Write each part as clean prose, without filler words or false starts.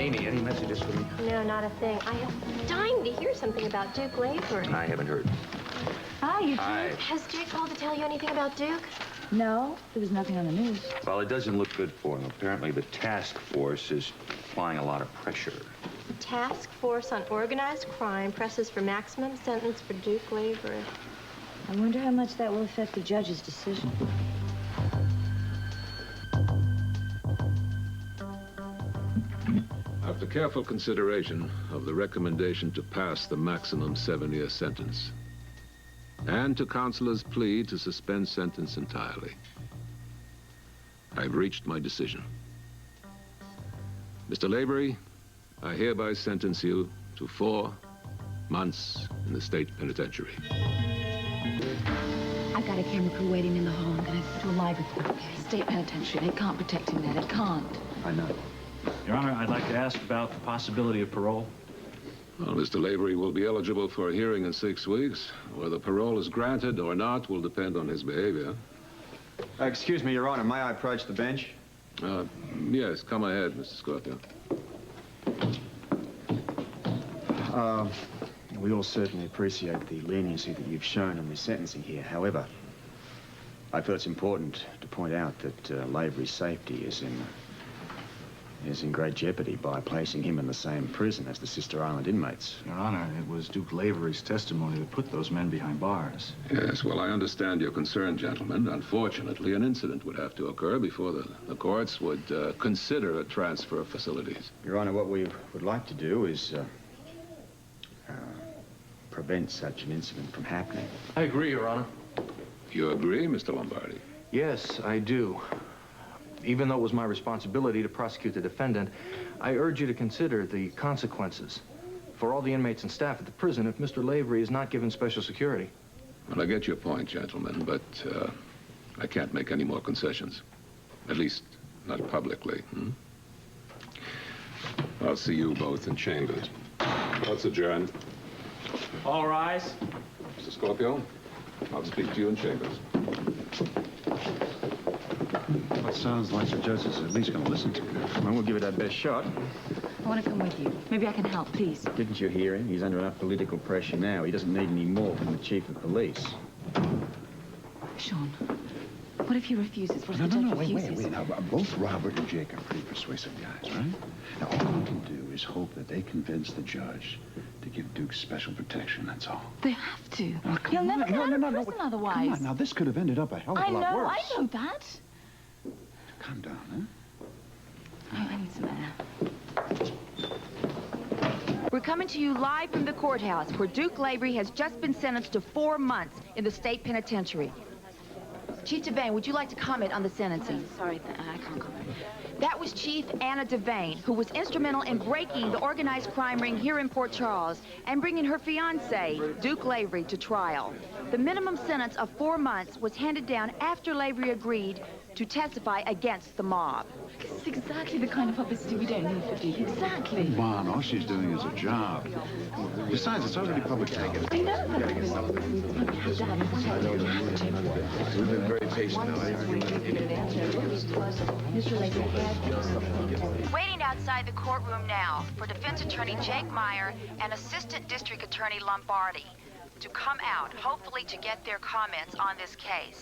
Amy, any messages for me? No, not a thing. I am dying to hear something about Duke Lavery. I haven't heard. Hi, you Hi. Duke. Has Jake called to tell you anything about Duke? No, there was nothing on the news. Well, it doesn't look good for him. Apparently, the task force is applying a lot of pressure. Task Force on Organized Crime presses for maximum sentence for Duke Lavery. I wonder how much that will affect the judge's decision. After careful consideration of the recommendation to pass the maximum 7-year sentence, and to counselor's plea to suspend sentence entirely, I've reached my decision. Mr. Lavery, I hereby sentence you to 4 months in the state penitentiary. I've got a camera crew waiting in the hall. I'm going to do a live report. State penitentiary. They can't protect him there. They can't. I know. Your Honor, I'd like to ask about the possibility of parole. Well, Mr. Lavery will be eligible for a hearing in 6 weeks. Whether parole is granted or not will depend on his behavior. Excuse me, Your Honor. May I approach the bench? Yes, come ahead, Mr. Scorpio. We all certainly appreciate the leniency that you've shown in the sentencing here. However, I feel it's important to point out that Lavery's safety is in great jeopardy by placing him in the same prison as the Sister Island inmates. Your Honor, it was Duke Lavery's testimony that put those men behind bars. Yes, well, I understand your concern, gentlemen. Unfortunately, an incident would have to occur before the courts would consider a transfer of facilities. Your Honor, what we would like to do is prevent such an incident from happening. I agree, Your Honor. You agree, Mr. Lombardi? Yes, I do. Even though it was my responsibility to prosecute the defendant, I urge you to consider the consequences for all the inmates and staff at the prison if Mr. Lavery is not given special security. Well, I get your point, gentlemen, but I can't make any more concessions. At least, not publicly. I'll see you both in chambers. Let's adjourn. All rise. Mr. Scorpio, I'll speak to you in chambers. Well, it sounds like the judge is at least going to listen to you. Well, we'll give it our best shot. I want to come with you. Maybe I can help, please. Didn't you hear him? He's under enough political pressure now. He doesn't need any more from the chief of police. Sean, what if he refuses? What if the judge refuses? Wait. Now, both Robert and Jake are pretty persuasive guys, right? Now, all we can do is hope that they convince the judge to give Duke special protection, that's all. They have to. Oh, come He'll on. never get out of prison otherwise. Come on, now, this could have ended up a hell of a lot worse. I know that. Calm down, huh? I need some air. We're coming to you live from the courthouse where Duke Lavery has just been sentenced to 4 months in the state penitentiary. Chief Devane, would you like to comment on the sentencing? Sorry, I can't comment. That was Chief Anna Devane, who was instrumental in breaking the organized crime ring here in Port Charles and bringing her fiancé, Duke Lavery, to trial. The minimum sentence of 4 months was handed down after Lavery agreed to testify against the mob. This is exactly the kind of publicity we don't need for Duke. Exactly. Come on, all she's doing is a job. Besides, it's already public knowledge. I know that. We've been very patient now. Waiting outside the courtroom now for defense attorney Jake Meyer and assistant district attorney Lombardi to come out, hopefully to get their comments on this case.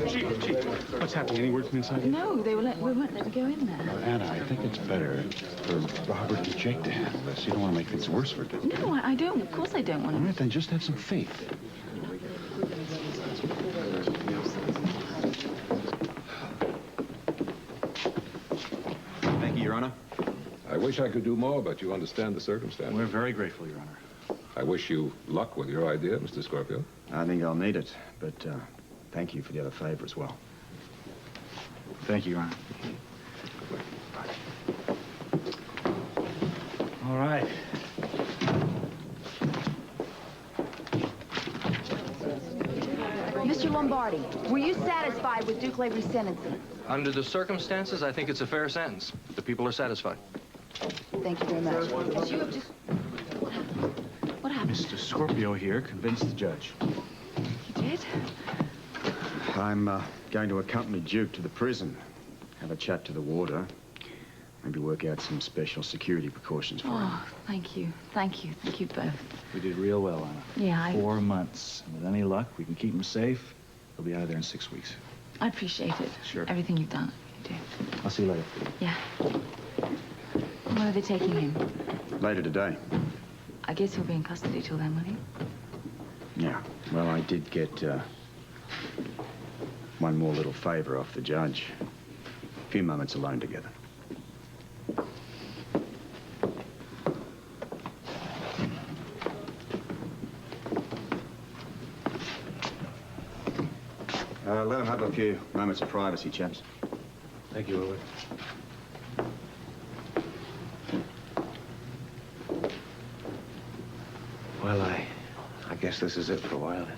Chief, what's happening? Any word from inside? No, we won't let me go in there. Anna, I think it's better for Robert and Jake to handle this. You don't want to make things worse for Duke. No, I don't. Of course I don't want All to. right, then just have some faith. Thank you, Your Honor. I wish I could do more, but you understand the circumstances. We're very grateful, Your Honor. I wish you luck with your idea, Mr. Scorpio. I think I'll need it, but thank you for the other favor as well. Thank you, Your Honor. All right. Mr. Lombardi, were you satisfied with Duke Lavery's sentencing? Under the circumstances, I think it's a fair sentence. The people are satisfied. Thank you very much. As you have just... What happened? Mr. Scorpio here convinced the judge. You did? I'm going to accompany Duke to the prison, have a chat to the warder. maybe work out some special security precautions for him. Oh, thank you. Thank you. Thank you both. We did real well, Anna. Yeah, 4 months. And with any luck, we can keep him safe. He'll be out of there in 6 weeks. I appreciate it. Sure. Everything you've done. You do. I'll see you later. Yeah. When are they taking him? Later today. I guess he'll be in custody till then, will he? Yeah. Well, I did get one more little favor off the judge. A few moments alone together. Let him have a few moments of privacy, chaps. Thank you, Robert. Well, I guess this is it for a while then.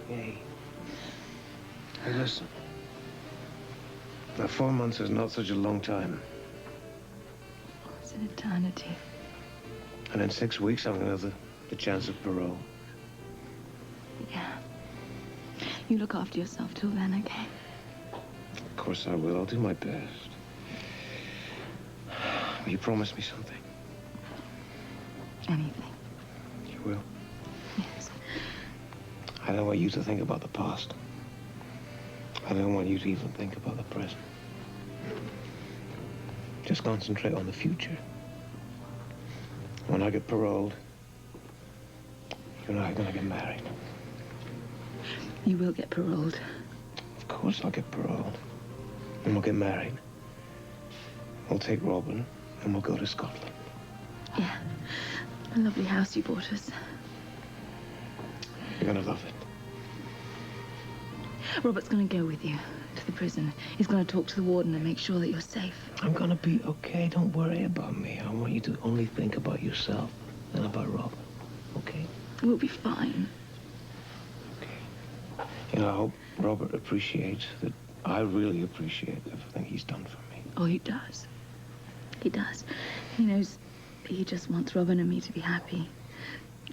Hey. Hey, listen. Now, 4 months is not such a long time. It's an eternity. And in 6 weeks, I'm going to have the chance of parole. Yeah. You look after yourself till then, okay? Of course I will. I'll do my best. Will you promise me something? Anything. You will? Yes. I don't want you to think about the past. I don't want you to even think about the present. Just concentrate on the future. When I get paroled, you and I are going to get married. You will get paroled. Of course I'll get paroled. And we'll get married. We'll take Robin and we'll go to Scotland. Yeah. A lovely house you bought us. You're going to love it. Robert's going to go with you to the prison. He's going to talk to the warden and make sure that you're safe. I'm going to be okay. Don't worry about me. I want you to only think about yourself and about Robin. Okay? We'll be fine. Okay. You know, I hope Robert appreciates that I really appreciate everything he's done for me. Oh, he does. He does. He knows he just wants Robin and me to be happy.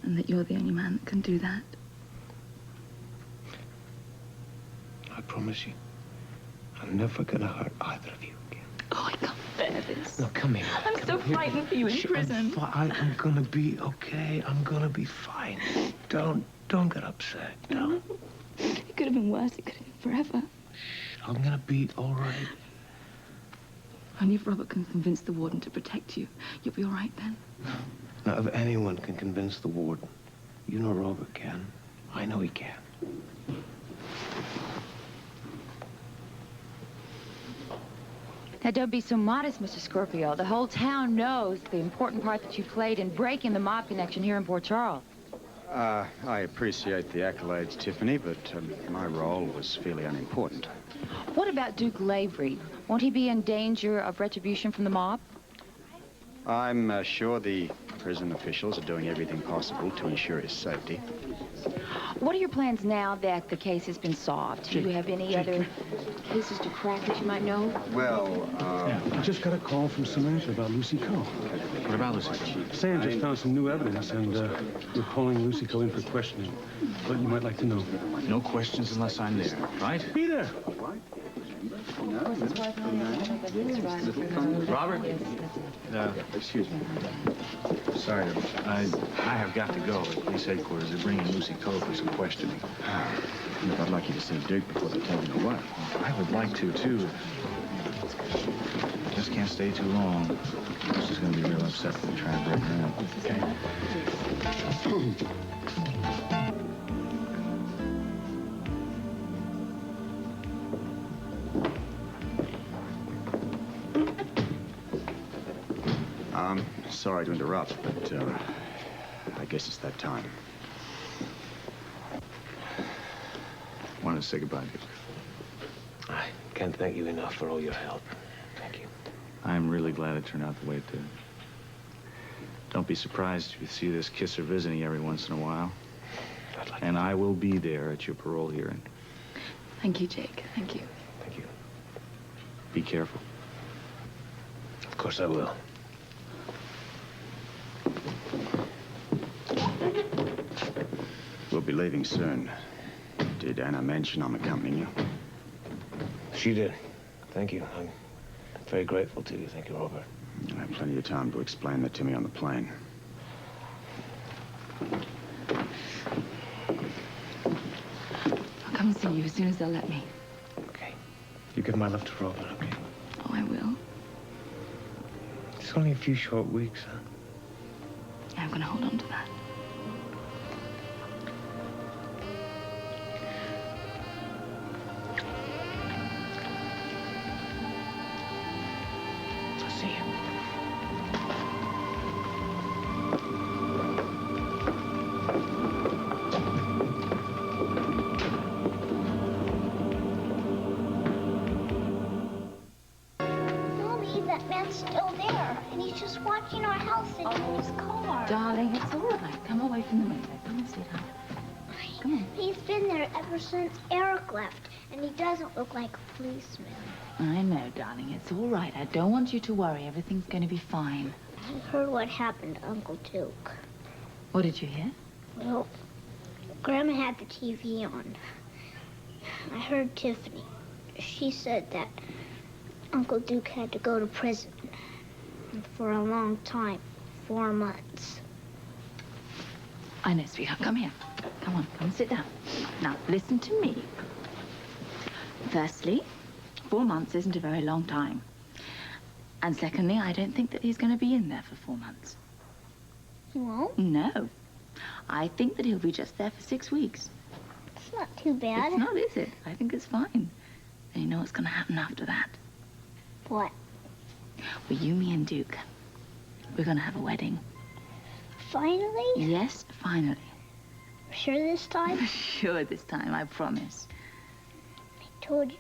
And that you're the only man that can do that. I promise you, I'm never gonna hurt either of you again. Oh, I can't bear this. No, come here. I'm so frightened for you in prison. I'm gonna be okay. I'm gonna be fine. Don't get upset. Don't. It could have been worse. It could have been forever. I'm gonna be all right. Only if Robert can convince the warden to protect you, you'll be all right then. Now, if anyone can convince the warden, you know Robert can. I know he can. Now, don't be so modest, Mr. Scorpio. The whole town knows the important part that you played in breaking the mob connection here in Port Charles. I appreciate the accolades, Tiffany, but my role was fairly unimportant. What about Duke Lavery? Won't he be in danger of retribution from the mob? I'm sure the prison officials are doing everything possible to ensure his safety. What are your plans now that the case has been solved? Do you have any other cases to crack that you might know? Well, I just got a call from Samantha about Lucy Coe. What about Lucy? Sam just found some new evidence, and we're calling Lucy Coe in for questioning. What you might like to know. No questions unless I'm there, right? Be there. Robert? Excuse me. Sorry, I have got to go. At police headquarters, they're bringing Lucy Coe for some questioning. Look, I'd like you to see Duke before they take him away. I would like to, too. Just can't stay too long. She's going to be real upset if we try and break her out. Okay. Sorry to interrupt, but I guess it's that time. Wanted to say goodbye, Duke. I can't thank you enough for all your help. Thank you. I'm really glad it turned out the way it did. Don't be surprised if you see this kisser visiting every once in a while. And I will be there at your parole hearing. Thank you, Jake. Thank you. Thank you. Be careful. course I will. We'll be leaving soon. Did Anna mention I'm accompanying you? She did. Thank you. I'm very grateful to you. Thank you, Robert. You'll have plenty of time to explain that to me on the plane. I'll come and see you as soon as they'll let me. Okay. You give my love to Robert, okay? Oh, I will. It's only a few short weeks, huh? Yeah, I'm gonna hold on to that. I'll see you. Mommy, that man's still there, and he's just watching our house and his car. Darling, it's all right. Come away from the window. Come on, sweetheart. Come on. He's been there ever since Eric left, and he doesn't look like a policeman. I know, darling. It's all right. I don't want you to worry. Everything's going to be fine. I heard what happened to Uncle Duke. What did you hear? Well, Grandma had the TV on. I heard Tiffany. She said that Uncle Duke had to go to prison for a long time, 4 months. I know, sweetheart. Come here. Come on. Come sit down. Now, listen to me. Firstly, 4 months isn't a very long time. And secondly, I don't think that he's going to be in there for 4 months. He won't? No. I think that he'll be just there for 6 weeks. It's not too bad. It's not, is it? I think it's fine. And you know what's going to happen after that? What? Well, you, me, and Duke, we're going to have a wedding. Finally? Yes, finally. Sure this time? Sure this time, I promise. I told you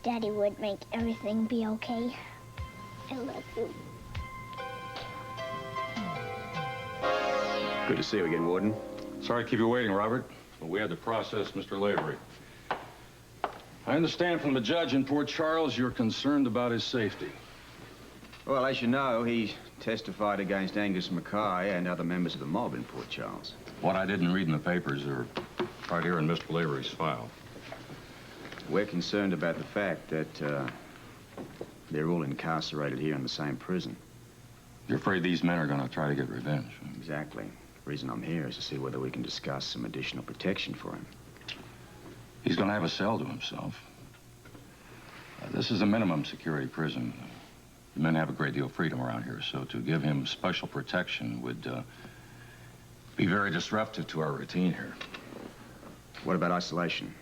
Daddy would make everything be okay. I love you. Good to see you again, Warden. Sorry to keep you waiting, Robert, but we had to process Mr. Lavery. I understand from the judge in Port Charles you're concerned about his safety. Well, as you know, he testified against Angus Mackay and other members of the mob in Port Charles. What I didn't read in the papers are right here in Mr. Lavery's file. We're concerned about the fact that they're all incarcerated here in the same prison. You're afraid these men are going to try to get revenge? Exactly. The reason I'm here is to see whether we can discuss some additional protection for him. He's going to have a cell to himself. This is a minimum security prison. The men have a great deal of freedom around here, so to give him special protection would be very disruptive to our routine here. What about isolation?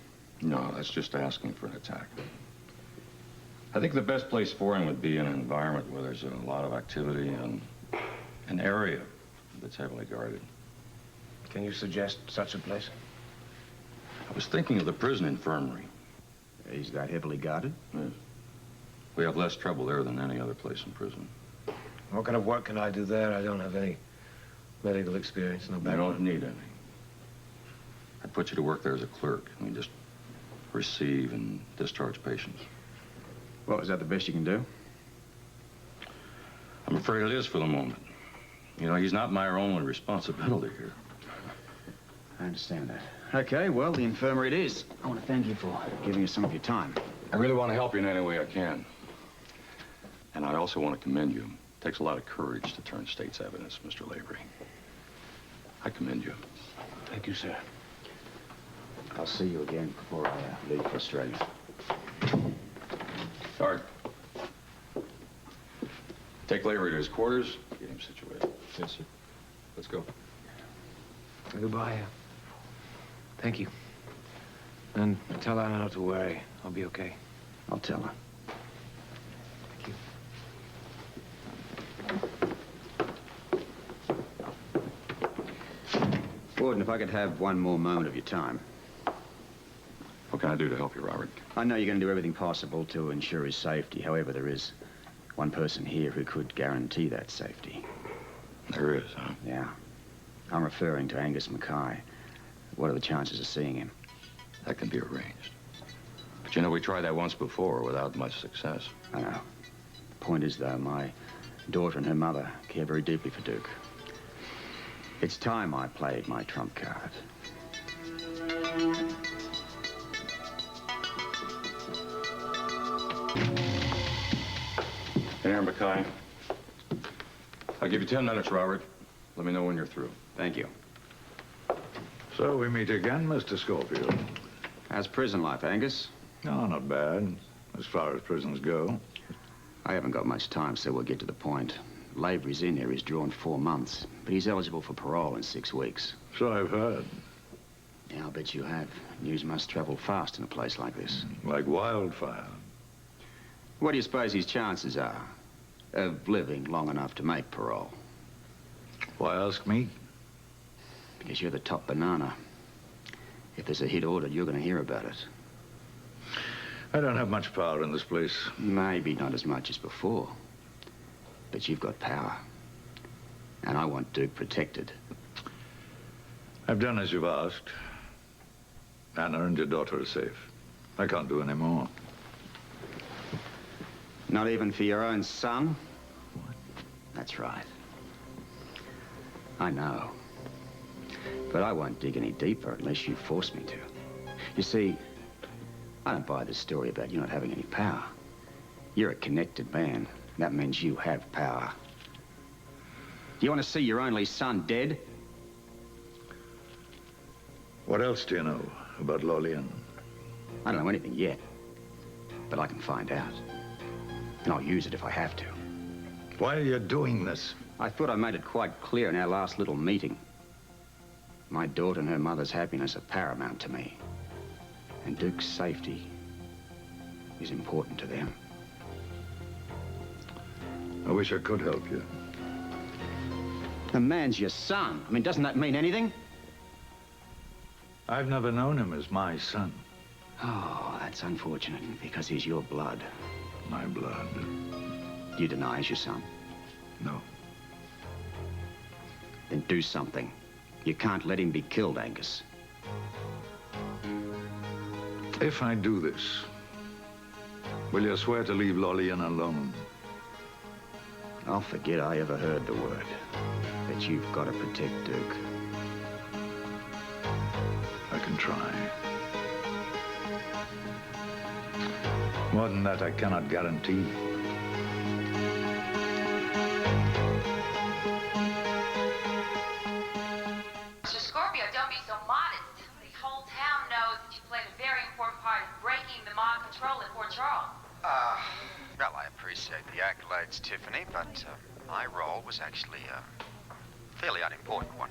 No, that's just asking for an attack. I think the best place for him would be in an environment where there's a lot of activity and an area that's heavily guarded. Can you suggest such a place? I was thinking of the prison infirmary. Is that heavily guarded? Yes. We have less trouble there than any other place in prison. What kind of work can I do there? I don't have any medical experience, no You background. don't need any. I'd put you to work there as a clerk. I mean, just receive and discharge patients. Well, is that the best you can do? I'm afraid it is for the moment. You know, he's not my only responsibility here. I understand that. Okay, well, the infirmary it is. I want to thank you for giving us some of your time. I really want to help you in any way I can. And I also want to commend you. It takes a lot of courage to turn state's evidence, Mr. Lavery. I commend you. Thank you, sir. I'll see you again before I leave for Australia. Guard. Take Lavery to his quarters. Get him situated. Yes, sir. Let's go. Goodbye. Thank you. And tell Anna not to worry. I'll be okay. I'll tell her. Thank you. Warden, if I could have one more moment of your time. What can I do to help you, Robert? I know you're going to do everything possible to ensure his safety. However, there is one person here who could guarantee that safety. There is, huh? Yeah. I'm referring to Angus Mackay. What are the chances of seeing him? That can be arranged. But you know, we tried that once before without much success. I know. The point is, though, my daughter and her mother care very deeply for Duke. It's time I played my trump card. Here, Mackay. I'll give you 10 minutes, Robert. Let me know when you're through. Thank you. So we meet again, Mr. Scorpio. How's prison life, Angus? No, not bad, as far as prisons go. I haven't got much time, so we'll get to the point. Lavery's in here. He's drawn 4 months, but he's eligible for parole in 6 weeks. So I've heard. Yeah, I'll bet you have. News must travel fast in a place like this. Like wildfire. What do you suppose his chances are of living long enough to make parole? Why ask me? Because you're the top banana. If there's a hit ordered, you're going to hear about it. I don't have much power in this place. Maybe not as much as before. But you've got power. And I want Duke protected. I've done as you've asked. Anna and your daughter are safe. I can't do any more. Not even for your own son? What? That's right. I know. But I won't dig any deeper unless you force me to. You see, I don't buy this story about you not having any power. You're a connected man. That means you have power. Do you want to see your only son dead? What else do you know about Lollian? I don't know anything yet. But I can find out. And I'll use it if I have to. Why are you doing this? I thought I made it quite clear in our last little meeting. My daughter and her mother's happiness are paramount to me. And Duke's safety is important to them. I wish I could help you. The man's your son. I mean, doesn't that mean anything? I've never known him as my son. Oh, that's unfortunate, because he's your blood. My blood? You deny he's your son? No. Then do something. You can't let him be killed, Angus. If I do this, will you swear to leave Lollian alone? I'll forget I ever heard the word. But you've got to protect Duke. I can try. More than that, I cannot guarantee. Mr. Scorpio, don't be so modest. The whole town knows that you played a very important part in breaking the mob control at Fort Charles. Well, I appreciate the accolades, Tiffany, but my role was actually a fairly unimportant one.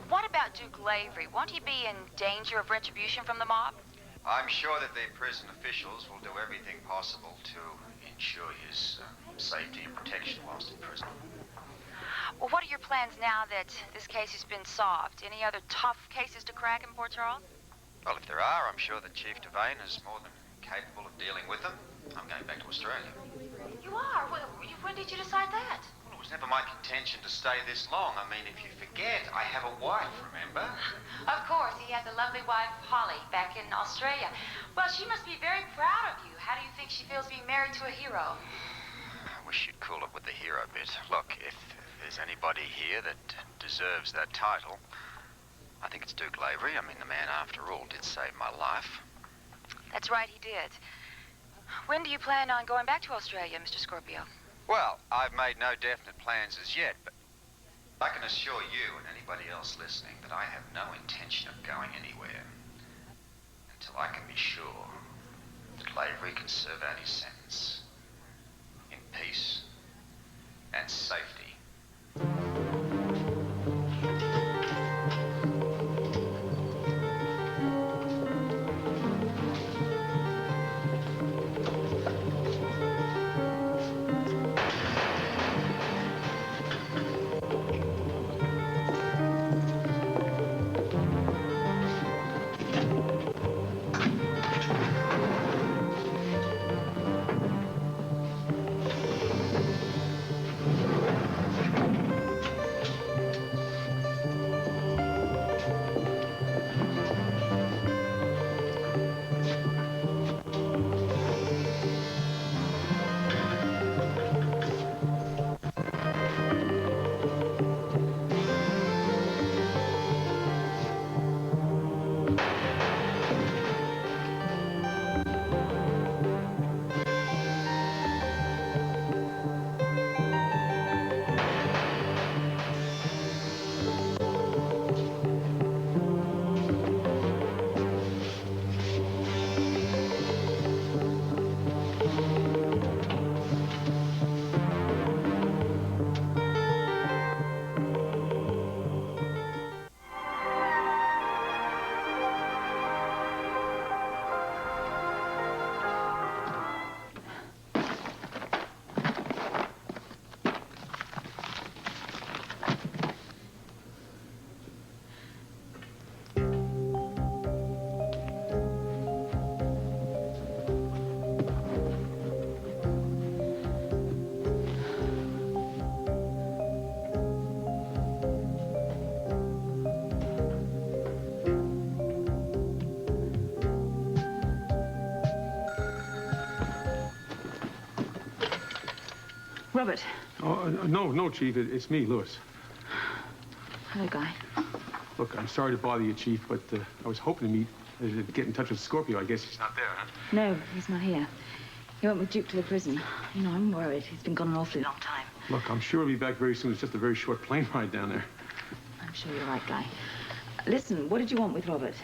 What about Duke Lavery? Won't he be in danger of retribution from the mob? I'm sure that the prison officials will do everything possible to ensure his safety and protection whilst in prison. Well, what are your plans now that this case has been solved? Any other tough cases to crack in Port Charles? Well, if there are, I'm sure that Chief Devane is more than capable of dealing with them. I'm going back to Australia. You are? When did you decide that? Well, it was never my contention to stay this long. I mean, if you forget, I have a wife, remember? Of course, he has a lovely wife, Holly, back in Australia. Well, she must be very proud of you. How do you think she feels being married to a hero? I wish you'd cool it with the hero bit. Look, if there's anybody here that deserves that title, I think it's Duke Lavery. I mean, the man, after all, did save my life. That's right, he did. When do you plan on going back to Australia, Mr. Scorpio? Well, I've made no definite plans as yet, but I can assure you and anybody else listening that I have no intention of going anywhere until I can be sure that Lavery can serve out his sentence in peace and safety. Robert. Oh, no, Chief. It's me, Lewis. Hello, Guy. Look, I'm sorry to bother you, Chief, but I was hoping to get in touch with Scorpio. I guess he's not there, huh? No, he's not here. He went with Duke to the prison. You know, I'm worried. He's been gone an awfully long time. Look, I'm sure he'll be back very soon. It's just a very short plane ride down there. I'm sure you're right, Guy. Listen, what did you want with Robert?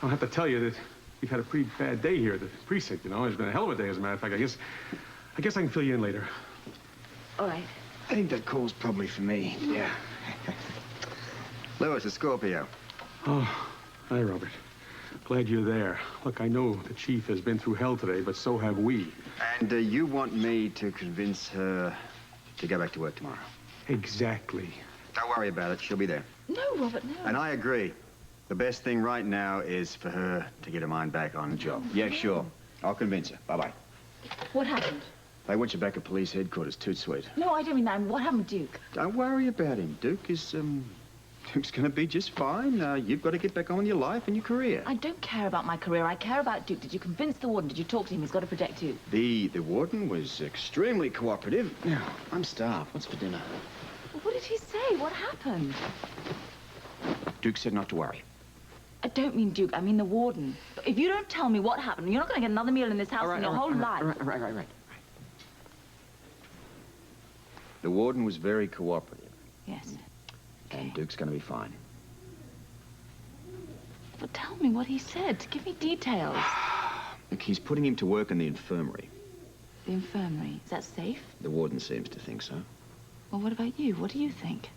I'll have to tell you that we've had a pretty bad day here at the precinct, you know. It's been a hell of a day, as a matter of fact. I guess I can fill you in later. All right. I think that call's probably for me. Yeah. Lewis, it's Scorpio. Oh, hi, Robert. Glad you're there. Look, I know the Chief has been through hell today, but so have we. And you want me to convince her to go back to work tomorrow? Exactly. Don't worry about it. She'll be there. No, Robert, no. And I agree. The best thing right now is for her to get her mind back on the job. Yeah, sure. I'll convince her. Bye-bye. What happened? They want you back at police headquarters. Toot sweet. No, I don't mean that. What happened with Duke? Don't worry about him. Duke's gonna be just fine. You've got to get back on with your life and your career. I don't care about my career. I care about Duke. Did you convince the warden? Did you talk to him? He's got to protect you. The warden was extremely cooperative. Now, I'm starved. What's for dinner? What did he say? What happened? Duke said not to worry. I don't mean Duke. I mean the warden. If you don't tell me what happened, you're not going to get another meal in this house in your whole life. Right. The warden was very cooperative. Yes. And Duke's going to be fine. But tell me what he said. Give me details. Look, he's putting him to work in the infirmary. The infirmary. Is that safe? The warden seems to think so. Well, what about you? What do you think?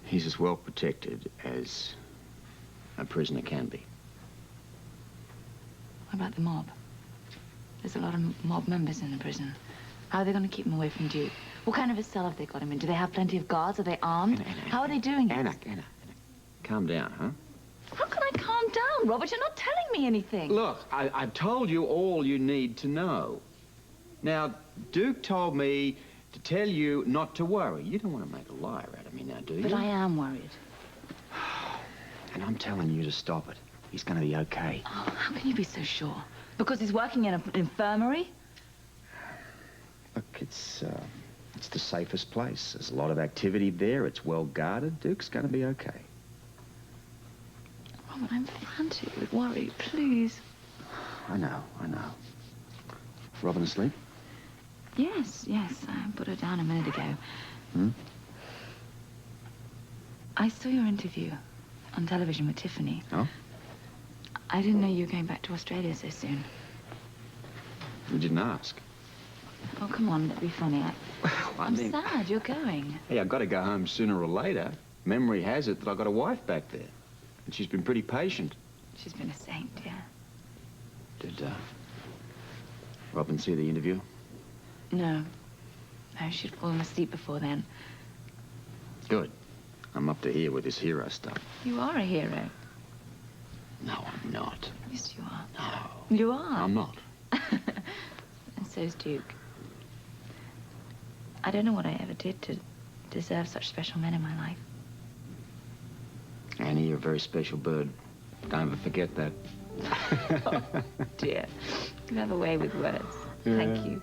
He's as well protected as a prisoner can be. What about the mob? There's a lot of mob members in the prison. How are they going to keep him away from Duke? What kind of a cell have they got him in? Do they have plenty of guards? Are they armed? Anna, How are they doing it? Anna. Calm down, huh? How can I calm down, Robert? You're not telling me anything. Look, I've told you all you need to know. Now, Duke told me to tell you not to worry. You don't want to make a liar out of me now, do you? But I am worried. And I'm telling you to stop it. He's going to be okay. Oh, how can you be so sure? Because he's working in an infirmary? Look, it's the safest place. There's a lot of activity there. It's well guarded. Duke's going to be okay. Robert, I'm frantic with worry. Please. I know. Robin asleep? Yes. I put her down a minute ago. Hmm? I saw your interview on television with Tiffany. Oh? I didn't know you were going back to Australia so soon. You didn't ask. Oh, come on, that'd be funny. I'm sad you're going. Hey, I've got to go home sooner or later. Memory has it that I've got a wife back there. And she's been pretty patient. She's been a saint, yeah. Did, Robin see the interview? No, she'd fallen asleep before then. Good. I'm up to here with this hero stuff. You are a hero. No, I'm not. Yes, you are. No. You are. I'm not. And so's Duke. I don't know what I ever did to deserve such special men in my life. Annie, you're a very special bird. Don't ever forget that. Oh, dear. You have a way with words. Yeah. Thank you.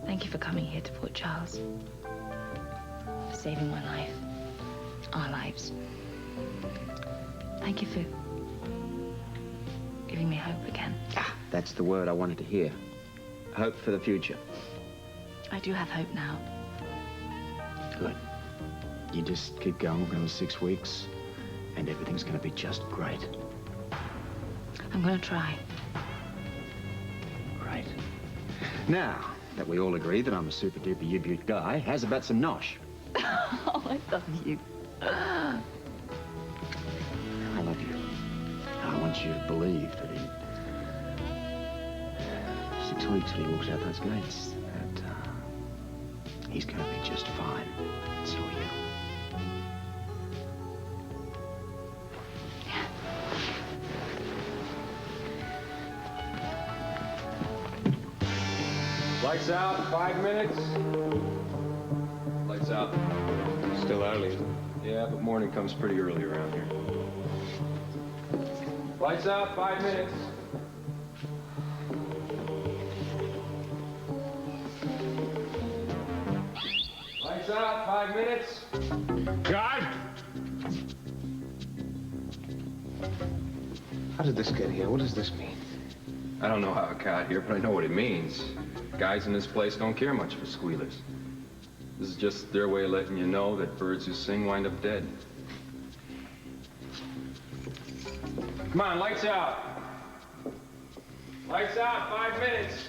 Thank you for coming here to Port Charles. For saving my life. Our lives. Thank you for giving me hope again. That's the word I wanted to hear. Hope for the future. I do have hope now. Good. You just keep going for another 6 weeks, and everything's going to be just great. I'm going to try. Great. Now that we all agree that I'm a super-duper U-Butte guy, how's about some nosh? Oh, I love you. I love you. I want you to believe that in 6 weeks when he walks out those gates, that he's going to be just fine. And so are you. Lights out, 5 minutes. Lights out. Still early, isn't it? Yeah, but morning comes pretty early around here. Lights out, 5 minutes. Lights out, 5 minutes. Guard! How did this get here? What does this mean? I don't know how it got here, but I know what it means. Guys in this place don't care much for squealers. This is just their way of letting you know that birds who sing wind up dead. Come on, lights out. Lights out, 5 minutes.